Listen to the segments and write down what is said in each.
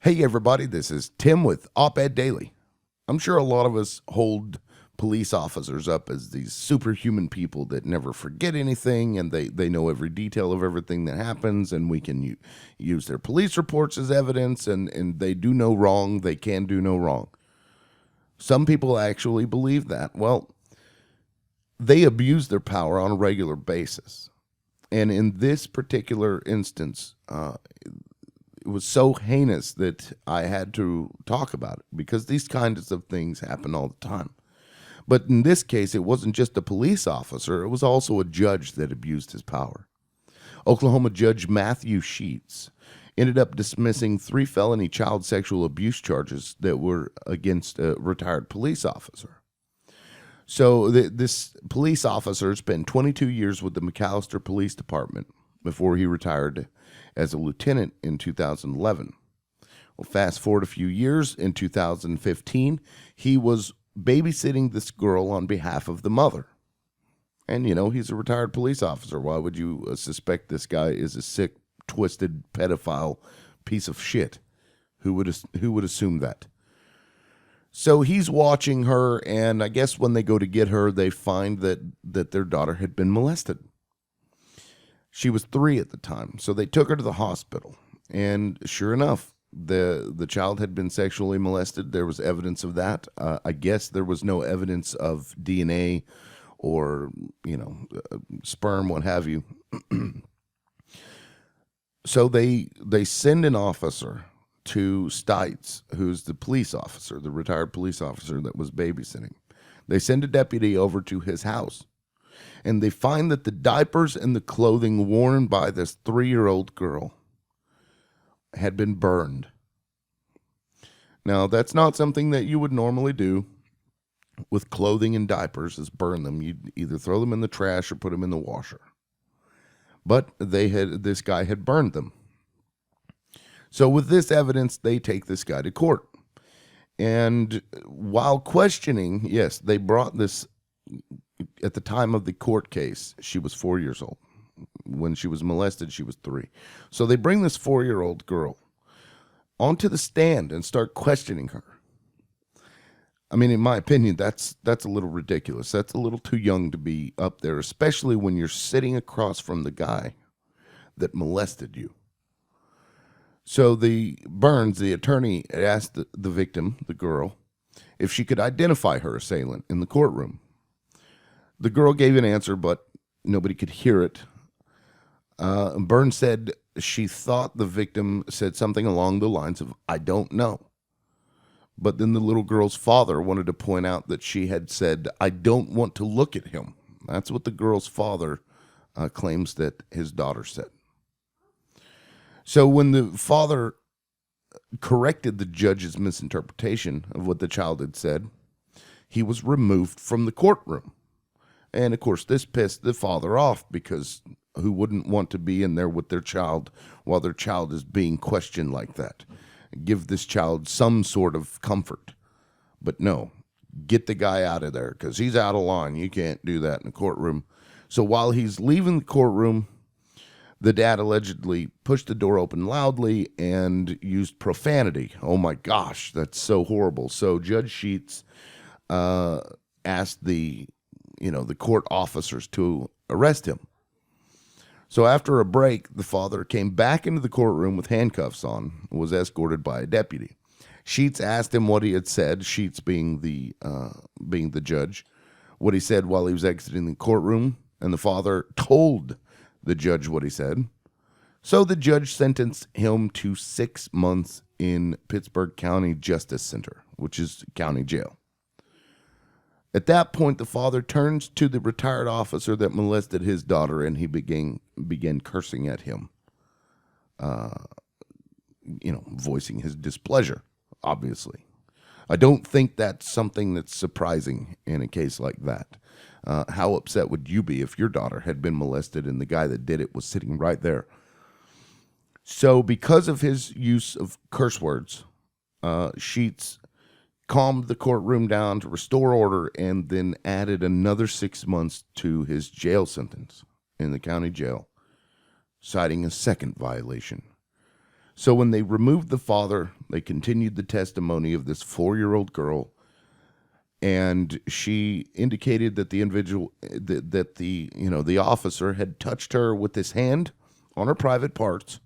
Hey everybody, this is Tim with Op-Ed Daily. I'm sure a lot of us hold police officers up as these superhuman people that never forget anything, and they know every detail of everything that happens, and we can use their police reports as evidence, and they do no wrong, they can do no wrong. Some people actually believe that. Well, they abuse their power on a regular basis. And in this particular instance, it was so heinous that I had to talk about it because these kinds of things happen all the time. But in this case, it wasn't just a police officer, it was also a judge that abused his power. Oklahoma Judge Matthew Stites ended up dismissing 3 felony child sexual abuse charges that were against a retired police officer. So this police officer spent 22 years with the McAlester Police Department before he retired as a lieutenant in 2011. Well, fast forward a few years, in 2015, he was babysitting this girl on behalf of the mother. And, he's a retired police officer. Why would you suspect this guy is a sick, twisted, pedophile piece of shit? Who would assume that? So he's watching her, and I guess when they go to get her, they find that their daughter had been molested. She was 3 at the time, so they took her to the hospital. And sure enough, the child had been sexually molested. There was evidence of that. I guess there was no evidence of DNA or, sperm, what have you. So they send an officer to Stites, who's the police officer, the retired police officer that was babysitting. They send a deputy over to his house, and they find that the diapers and the clothing worn by this 3-year-old girl had been burned. Now, that's not something that you would normally do with clothing and diapers, is burn them. You'd either throw them in the trash or put them in the washer. But this guy had burned them. So with this evidence, they take this guy to court. And while questioning, yes, they brought this, at the time of the court case, she was 4 years old. When she was molested, she was 3. So they bring this 4-year-old girl onto the stand and start questioning her. I mean, in my opinion, that's a little ridiculous. That's a little too young to be up there, especially when you're sitting across from the guy that molested you. So Burns, the attorney, asked the victim, the girl, if she could identify her assailant in the courtroom. The girl gave an answer, but nobody could hear it. Burns said she thought the victim said something along the lines of, "I don't know." But then the little girl's father wanted to point out that she had said, "I don't want to look at him." That's what the girl's father claims that his daughter said. So when the father corrected the judge's misinterpretation of what the child had said, he was removed from the courtroom. And of course, this pissed the father off, because who wouldn't want to be in there with their child while their child is being questioned like that? Give this child some sort of comfort. But no, get the guy out of there, because he's out of line. You can't do that in the courtroom. So while he's leaving the courtroom, the dad allegedly pushed the door open loudly and used profanity. Oh my gosh, that's so horrible. So Judge Stites asked the court officers to arrest him. So after a break, the father came back into the courtroom with handcuffs on and was escorted by a deputy. Stites asked him what he had said, Stites being the judge, what he said while he was exiting the courtroom, and the father told the judge what he said. So the judge sentenced him to 6 months in Pittsburgh County Justice Center, which is county jail. At that point, the father turns to the retired officer that molested his daughter, and he began cursing at him, voicing his displeasure, obviously. I don't think that's something that's surprising in a case like that. How upset would you be if your daughter had been molested and the guy that did it was sitting right there? So because of his use of curse words, Stites calmed the courtroom down to restore order, and then added another 6 months to his jail sentence in the county jail, citing a second violation. So when they removed the father, they continued the testimony of this 4-year-old girl, and she indicated that the individual, that the officer had touched her with his hand on her private parts.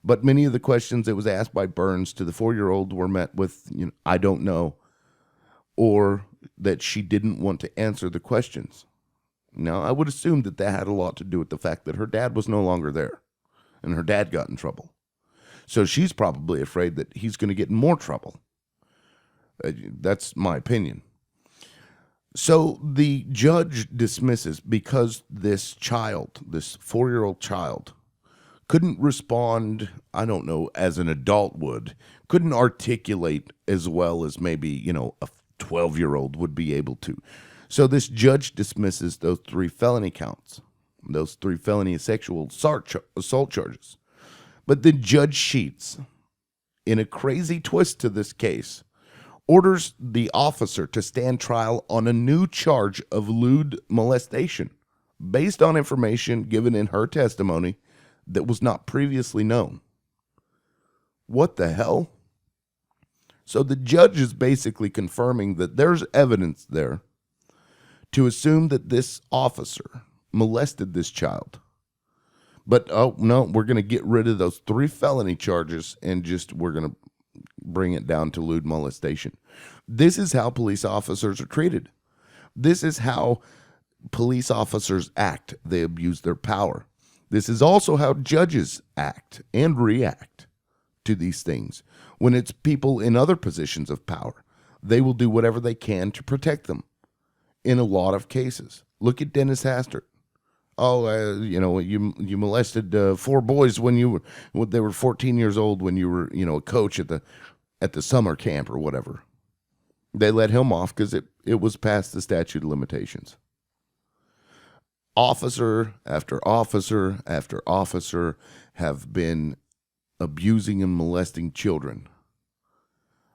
But many of the questions that was asked by Burns to the 4-year-old were met with, I don't know, or that she didn't want to answer the questions. Now, I would assume that that had a lot to do with the fact that her dad was no longer there, and her dad got in trouble. So she's probably afraid that he's going to get in more trouble. That's my opinion. So the judge dismisses because this child, this 4-year-old child, couldn't respond, I don't know, as an adult would, couldn't articulate as well as maybe, a 12-year-old would be able to. So this judge dismisses those 3 felony counts, those 3 felony sexual assault charges. But then Judge Sheets, in a crazy twist to this case, orders the officer to stand trial on a new charge of lewd molestation based on information given in her testimony that was not previously known. What the hell? So the judge is basically confirming that there's evidence there to assume that this officer molested this child. But, oh, no, we're going to get rid of those 3 felony charges and we're going to bring it down to lewd molestation. This is how police officers are treated. This is how police officers act. They abuse their power. This is also how judges act and react to these things. When it's people in other positions of power, they will do whatever they can to protect them. In a lot of cases, look at Dennis Hastert. Oh, you molested 4 boys when they were 14 years old when you were, a coach at the summer camp or whatever. They let him off because it was past the statute of limitations. Officer after officer after officer have been abusing and molesting children.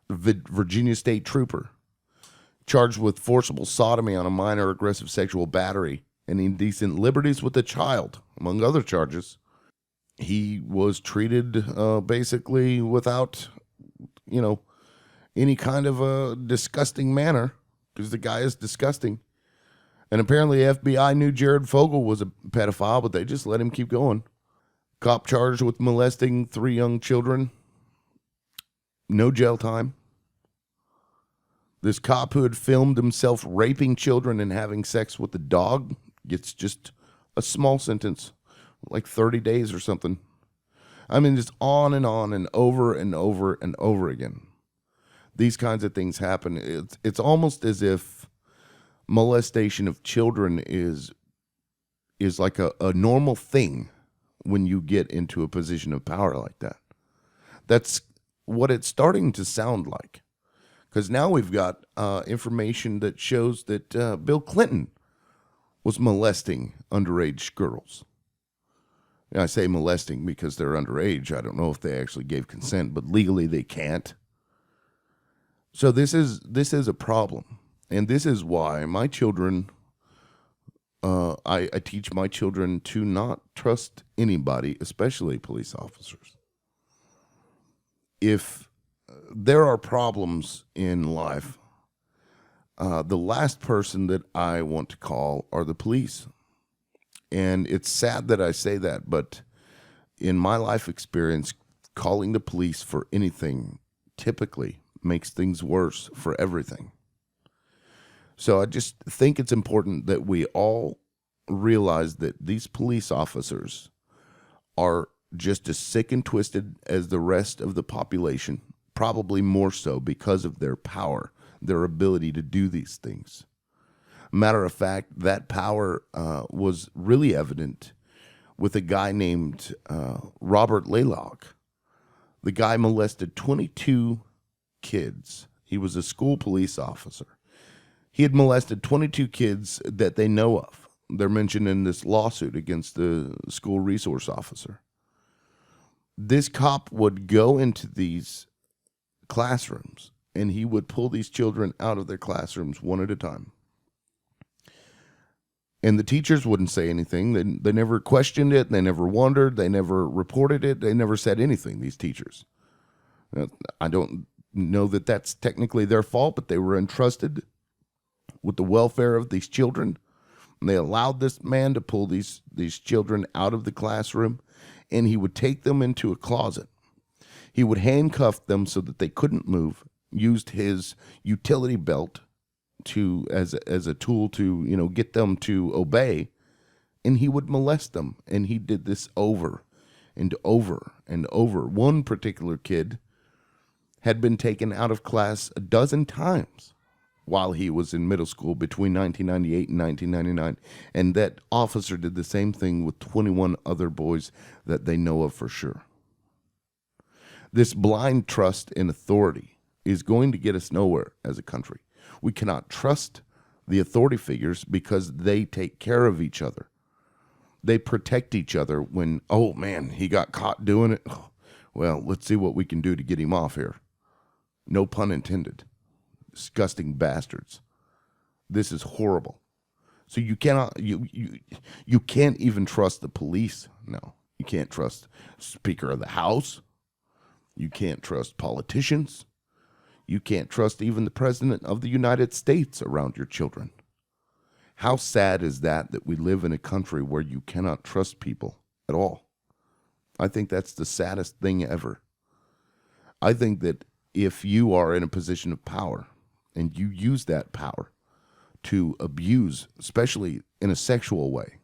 Virginia State Trooper charged with forcible sodomy on a minor, aggressive sexual battery, and indecent liberties with a child, among other charges. He was treated basically without, any kind of a disgusting manner, because the guy is disgusting. And apparently FBI knew Jared Fogle was a pedophile, but they just let him keep going. Cop charged with molesting 3 young children. No jail time. This cop who had filmed himself raping children and having sex with the dog gets just a small sentence, like 30 days or something. I mean, just on and over and over and over again. These kinds of things happen. It's almost as if molestation of children is like a normal thing when you get into a position of power like that. That's what it's starting to sound like. Because now we've got information that shows that Bill Clinton was molesting underage girls. And I say molesting because they're underage. I don't know if they actually gave consent, but legally they can't. So this is a problem. And this is why my children, I teach my children to not trust anybody, especially police officers. If there are problems in life, the last person that I want to call are the police. And it's sad that I say that, but in my life experience, calling the police for anything typically makes things worse for everything. So I just think it's important that we all realize that these police officers are just as sick and twisted as the rest of the population, probably more so because of their power, their ability to do these things. Matter of fact, that power was really evident with a guy named Robert Laylock. The guy molested 22 kids. He was a school police officer. He had molested 22 kids that they know of. They're mentioned in this lawsuit against the school resource officer. This cop would go into these classrooms and he would pull these children out of their classrooms one at a time. And the teachers wouldn't say anything. They never questioned it. They never wondered. They never reported it. They never said anything, these teachers. I don't know that that's technically their fault, but they were entrusted with the welfare of these children. And they allowed this man to pull these children out of the classroom, and he would take them into a closet. He would handcuff them so that they couldn't move, used his utility belt as a tool to, get them to obey, and he would molest them. And he did this over and over and over. One particular kid had been taken out of class a dozen times while he was in middle school between 1998 and 1999, and that officer did the same thing with 21 other boys that they know of for sure. This blind trust in authority is going to get us nowhere as a country. We cannot trust the authority figures because they take care of each other. They protect each other when, oh man, he got caught doing it. Oh, well, let's see what we can do to get him off here. No pun intended. Disgusting bastards. This is horrible. So you cannot, you can't even trust the police. No, you can't trust Speaker of the House. You can't trust politicians. You can't trust even the President of the United States around your children. How sad is that we live in a country where you cannot trust people at all? I think that's the saddest thing ever. I think that if you are in a position of power and you use that power to abuse, especially in a sexual way,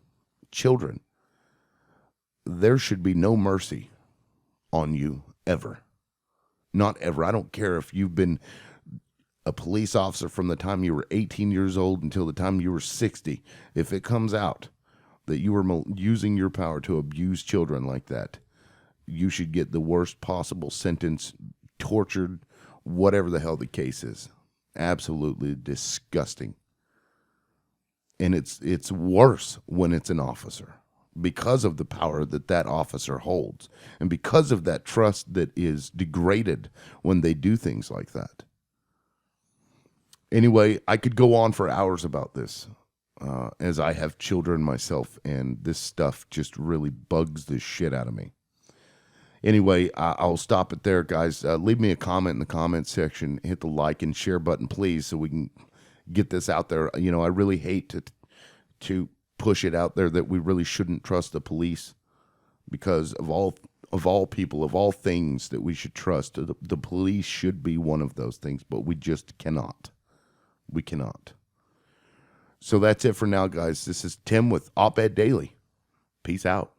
children, there should be no mercy on you ever. Not ever. I don't care if you've been a police officer from the time you were 18 years old until the time you were 60. If it comes out that you were using your power to abuse children like that, you should get the worst possible sentence, tortured, whatever the hell the case is. Absolutely disgusting. And it's worse when it's an officer, because of the power that officer holds, and because of that trust that is degraded when they do things like that. Anyway, I could go on for hours about this, as I have children myself, and this stuff just really bugs the shit out of me. Anyway, I'll stop it there, guys. Leave me a comment in the comment section. Hit the like and share button, please, so we can get this out there. I really hate to push it out there that we really shouldn't trust the police, because of all people, of all things that we should trust, the police should be one of those things, but we just cannot. We cannot. So that's it for now, guys. This is Tim with Op-Ed Daily. Peace out.